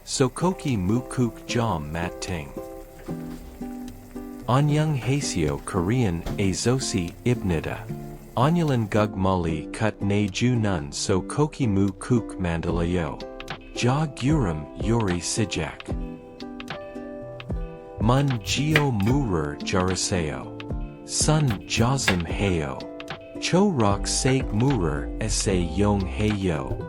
소고기무국 jam matting. Anyang haseo Korean azosi ibnida. Anyulan gug mali kut ne ju nun sogogimu국 mandalayo. Ja gurum yori sijak. Mun geo murer jaraseo. Sun jazim heo. Cho rock sag murer ese yong heyo.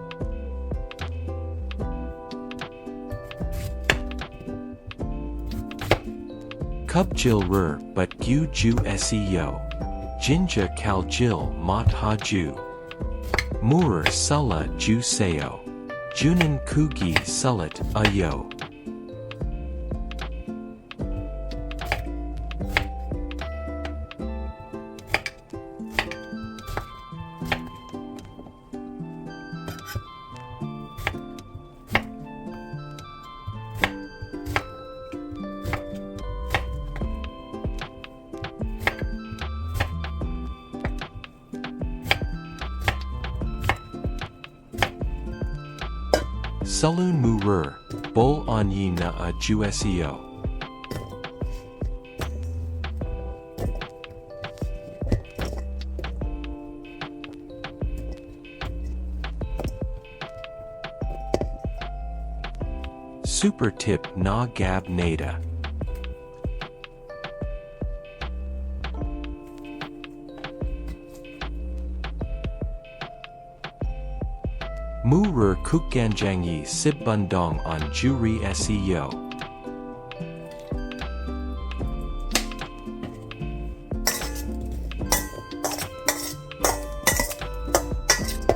Kubjil rur but gu ju seo. Jinja kal jil mat ha ju. Murer sulla ju seo. Junin kugi sulit ayo. Sulun murer, bol onyi na a ju seo. Super tip na gab nada. Murer kukganjangi sibbundong on juri seo.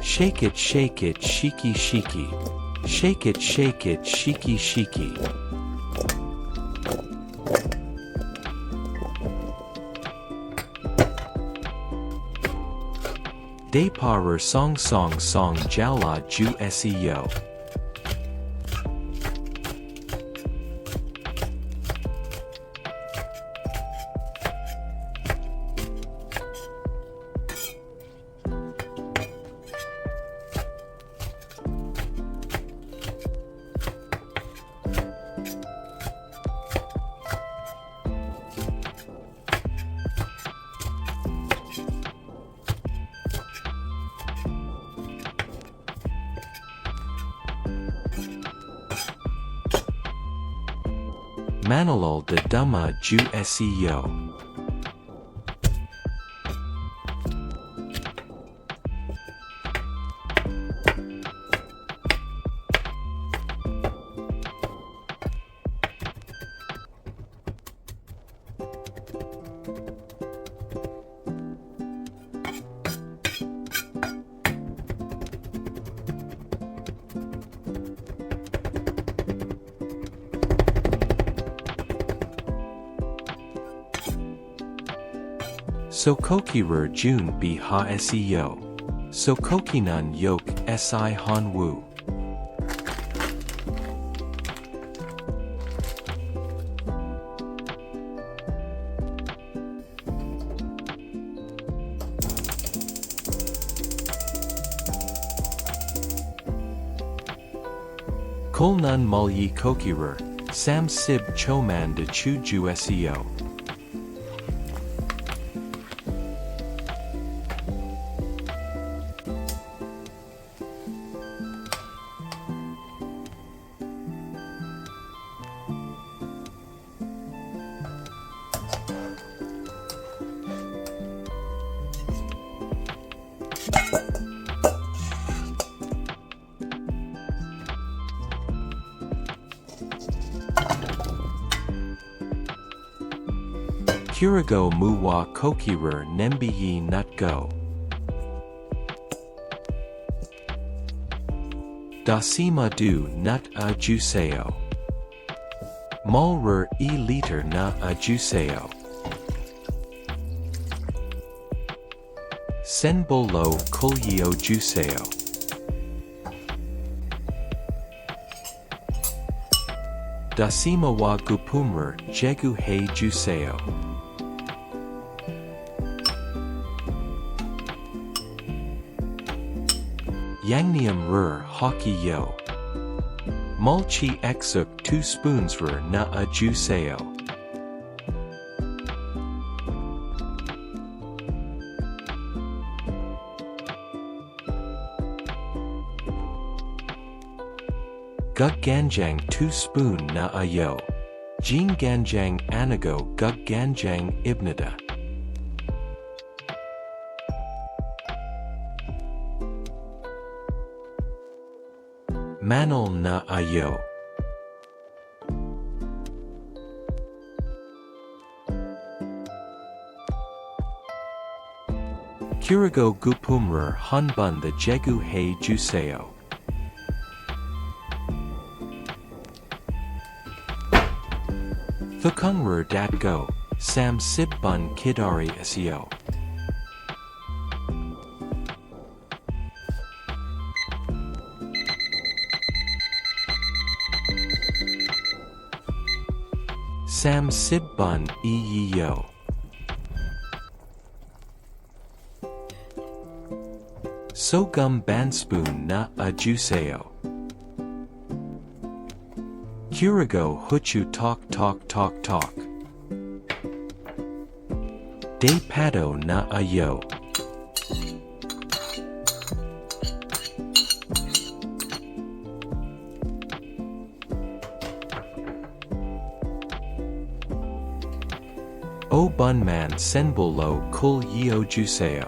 Shake it, shiki shiki. Shake it, shiki shiki. Deparer song jala ju seo. Manalol de duma ju seo. Sokokirer jun bi ha seo. Sokokinan yok si hanwu. Kolnun mulyi kokirer, sam sib choman de chu ju seo. Kirigo muwa kokirer nembiyi nutgo. Dasima du nut a juseo. Mulrer liter na a juseo. Senbolo kulyeo juseo. Dasima wa gupumrer jegu hei juseo. Yangnium rur hockey yo. 멸치액젓 2 spoons를 넣어주세요. 국간장 2 spoon 넣어요. 진간장 아니고 국간장입니다. 마늘 넣어요. 그리고 구품을 한 번 더 제거해 주세요. 뚜껑을 닫고 30분 기다리세요. 이에요. 소금 반 스푼 넣어주세요. 그리고 후추 톡톡톡톡. 대파도 넣어요. 오분만 센 불로 끓여주세요.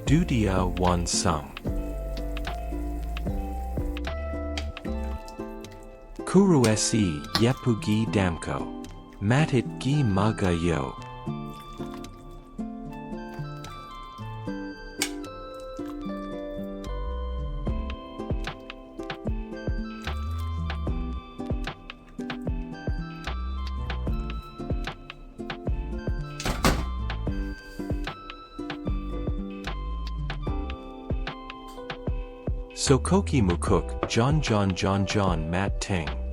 드디어 완성. 그릇에 예쁘게 담고 맛있게 먹어요. 소고기무국 John Marinating.